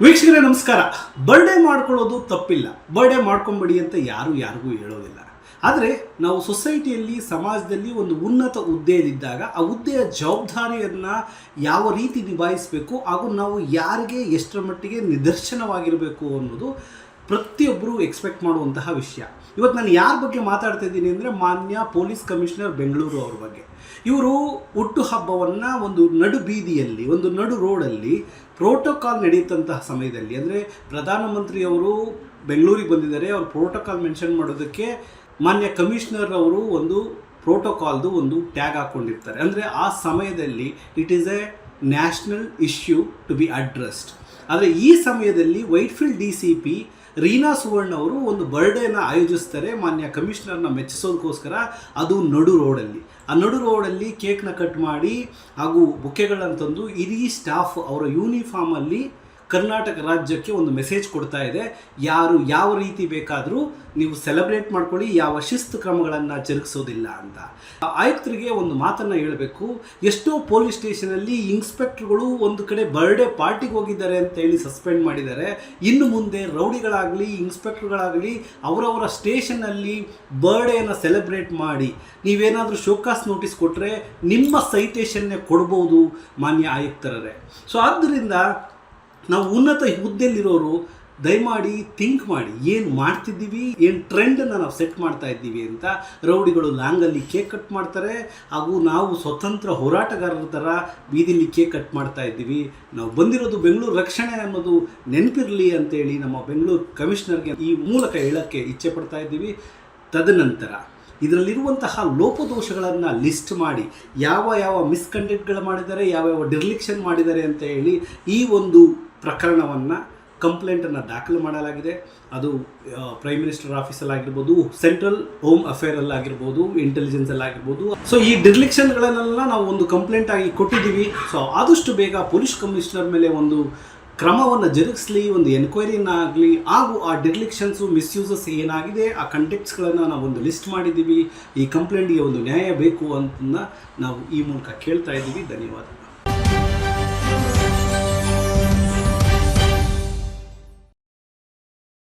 ವೀಕ್ಷಕರೇ ನಮಸ್ಕಾರ. ಬರ್ಡೇ ಮಾಡ್ಕೊಳ್ಳೋದು ತಪ್ಪಿಲ್ಲ, ಬರ್ಡೇ ಮಾಡ್ಕೊಂಬಿಡಿ ಅಂತ ಯಾರಿಗೂ ಹೇಳೋದಿಲ್ಲ. ಆದರೆ ನಾವು ಸೊಸೈಟಿಯಲ್ಲಿ ಸಮಾಜದಲ್ಲಿ ಒಂದು ಉನ್ನತ ಹುದ್ದೆಯಲ್ಲಿದ್ದಾಗ ಆ ಹುದ್ದೆಯ ಜವಾಬ್ದಾರಿಯನ್ನು ಯಾವ ರೀತಿ ನಿಭಾಯಿಸಬೇಕು ಹಾಗೂ ನಾವು ಯಾರಿಗೆ ಎಷ್ಟರ ಮಟ್ಟಿಗೆ ನಿದರ್ಶನವಾಗಿರಬೇಕು ಅನ್ನೋದು ಪ್ರತಿಯೊಬ್ಬರು ಎಕ್ಸ್ಪೆಕ್ಟ್ ಮಾಡುವಂತಹ ವಿಷಯ. ಇವತ್ತು ನಾನು ಯಾರ ಬಗ್ಗೆ ಮಾತಾಡ್ತಾ ಇದ್ದೀನಿ ಅಂದರೆ ಮಾನ್ಯ ಪೊಲೀಸ್ ಕಮಿಷನರ್ ಬೆಂಗಳೂರು ಅವ್ರ ಬಗ್ಗೆ. ಇವರು ಹುಟ್ಟುಹಬ್ಬವನ್ನು ಒಂದು ನಡು ಬೀದಿಯಲ್ಲಿ, ಒಂದು ನಡು ರೋಡಲ್ಲಿ ಪ್ರೋಟೋಕಾಲ್ ನಡೆಯುತ್ತಂತಹ ಸಮಯದಲ್ಲಿ, ಅಂದರೆ ಪ್ರಧಾನಮಂತ್ರಿಯವರು ಬೆಂಗಳೂರಿಗೆ ಬಂದಿದ್ದಾರೆ, ಅವ್ರು ಪ್ರೋಟೋಕಾಲ್ ಮೆನ್ಷನ್ ಮಾಡೋದಕ್ಕೆ ಮಾನ್ಯ ಕಮಿಷನರ್ ಅವರು ಒಂದು ಪ್ರೋಟೋಕಾಲ್ದು ಒಂದು ಟ್ಯಾಗ್ ಹಾಕ್ಕೊಂಡಿರ್ತಾರೆ. ಅಂದರೆ ಆ ಸಮಯದಲ್ಲಿ it is a national issue to be addressed. ಆದರೆ ಈ ಸಮಯದಲ್ಲಿ ವೈಟ್ಫೀಲ್ಡ್ DCP ರೀನಾ ಸುವರ್ಣ ಅವರು ಒಂದು ಬರ್ಡೇನ ಆಯೋಜಿಸ್ತಾರೆ ಮಾನ್ಯ ಕಮಿಷನರ್ನ ಮೆಚ್ಚಿಸೋದಕ್ಕೋಸ್ಕರ. ಅದು ನಡು ರೋಡಲ್ಲಿ, ಆ ನಡು ರೋಡಲ್ಲಿ ಕೇಕ್ನ ಕಟ್ ಮಾಡಿ ಹಾಗೂ ಬುಕ್ಕೆಗಳನ್ನು ತಂದು ಇಡೀ ಸ್ಟಾಫ್ ಅವರ ಯೂನಿಫಾರ್ಮಲ್ಲಿ ಕರ್ನಾಟಕ ರಾಜ್ಯಕ್ಕೆ ಒಂದು ಮೆಸೇಜ್ ಕೊಡ್ತಾ ಇದೆ. ಯಾರು ಯಾವ ರೀತಿ ಬೇಕಾದರೂ ನೀವು ಸೆಲೆಬ್ರೇಟ್ ಮಾಡ್ಕೊಳ್ಳಿ, ಯಾವ ಶಿಸ್ತು ಕ್ರಮಗಳನ್ನು ಜರುಗಿಸೋದಿಲ್ಲ ಅಂತ. ಆಯುಕ್ತರಿಗೆ ಒಂದು ಮಾತನ್ನು ಹೇಳಬೇಕು. ಎಷ್ಟೋ ಪೊಲೀಸ್ ಸ್ಟೇಷನಲ್ಲಿ ಇನ್ಸ್ಪೆಕ್ಟರ್ಗಳು ಒಂದು ಕಡೆ ಬರ್ಡೇ ಪಾರ್ಟಿಗೆ ಹೋಗಿದ್ದಾರೆ ಅಂತ ಹೇಳಿ ಸಸ್ಪೆಂಡ್ ಮಾಡಿದ್ದಾರೆ. ಇನ್ನು ಮುಂದೆ ರೌಡಿಗಳಾಗಲಿ ಇನ್ಸ್ಪೆಕ್ಟರ್ಗಳಾಗಲಿ ಅವರವರ ಸ್ಟೇಷನ್ನಲ್ಲಿ ಬರ್ಡೇಯನ್ನು ಸೆಲೆಬ್ರೇಟ್ ಮಾಡಿ ನೀವೇನಾದರೂ ಶೋಕಾಸ್ ನೋಟಿಸ್ ಕೊಟ್ಟರೆ ನಿಮ್ಮ ಸೈಟೇಷನ್ನೇ ಕೊಡ್ಬೋದು ಮಾನ್ಯ ಆಯುಕ್ತರೇ. ಸೊ ಆದ್ದರಿಂದ ನಾವು ಉನ್ನತ ಹುದ್ದೆಯಲ್ಲಿರೋರು ದಯಮಾಡಿ ಥಿಂಕ್ ಮಾಡಿ, ಏನು ಮಾಡ್ತಿದ್ದೀವಿ, ಏನು ಟ್ರೆಂಡನ್ನು ನಾವು ಸೆಟ್ ಮಾಡ್ತಾ ಇದ್ದೀವಿ ಅಂತ. ರೌಡಿಗಳು ಲಾಂಗಲ್ಲಿ ಕೇಕ್ ಕಟ್ ಮಾಡ್ತಾರೆ ಹಾಗೂ ನಾವು ಸ್ವತಂತ್ರ ಹೋರಾಟಗಾರರ ಥರ ಬೀದಿಲಿ ಕೇಕ್ ಕಟ್ ಮಾಡ್ತಾ ಇದ್ದೀವಿ. ನಾವು ಬಂದಿರೋದು ಬೆಂಗಳೂರು ರಕ್ಷಣೆ ಅನ್ನೋದು ನೆನಪಿರಲಿ ಅಂತೇಳಿ ನಮ್ಮ ಬೆಂಗಳೂರು ಕಮಿಷನರ್ಗೆ ಈ ಮೂಲಕ ಹೇಳೋಕ್ಕೆ ಇಚ್ಛೆ ಪಡ್ತಾ ಇದ್ದೀವಿ. ತದನಂತರ ಇದರಲ್ಲಿರುವಂತಹ ಲೋಪದೋಷಗಳನ್ನು ಲಿಸ್ಟ್ ಮಾಡಿ ಯಾವ ಮಿಸ್ಕಂಡಕ್ಟ್ಗಳು ಮಾಡಿದ್ದಾರೆ, ಯಾವ ಡಿರ್ಲಿಕ್ಷನ್ ಮಾಡಿದ್ದಾರೆ ಅಂತ ಹೇಳಿ ಈ ಒಂದು ಪ್ರಕರಣವನ್ನು ಕಂಪ್ಲೇಂಟನ್ನು ದಾಖಲು ಮಾಡಲಾಗಿದೆ. ಅದು ಪ್ರೈಮ್ ಮಿನಿಸ್ಟರ್ ಆಫೀಸಲ್ಲಾಗಿರ್ಬೋದು, ಸೆಂಟ್ರಲ್ ಹೋಮ್ ಅಫೇರಲ್ಲಾಗಿರ್ಬೋದು, ಇಂಟೆಲಿಜೆನ್ಸಲ್ಲಾಗಿರ್ಬೋದು. ಸೊ ಈ ಡಿರ್ಲಿಕ್ಷನ್ಗಳನ್ನೆಲ್ಲ ನಾವು ಒಂದು ಕಂಪ್ಲೇಂಟ್ ಆಗಿ ಕೊಟ್ಟಿದ್ದೀವಿ. ಸೊ ಆದಷ್ಟು ಬೇಗ ಪೊಲೀಸ್ ಕಮಿಷನರ್ ಮೇಲೆ ಒಂದು ಕ್ರಮವನ್ನು ಜರುಗಿಸಲಿ, ಒಂದು ಎನ್ಕ್ವೈರಿನ ಆಗಲಿ, ಹಾಗೂ ಆ ಡಿರ್ಲಿಕ್ಷನ್ಸು ಮಿಸ್ಯೂಸಸ್ ಏನಾಗಿದೆ ಆ ಕಂಟೆಕ್ಟ್ಸ್ಗಳನ್ನು ನಾವು ಒಂದು ಲಿಸ್ಟ್ ಮಾಡಿದ್ದೀವಿ. ಈ ಕಂಪ್ಲೇಂಟ್ಗೆ ಒಂದು ನ್ಯಾಯ ಬೇಕು ಅಂತ ನಾವು ಈ ಮೂಲಕ ಕೇಳ್ತಾ ಇದ್ದೀವಿ. ಧನ್ಯವಾದ.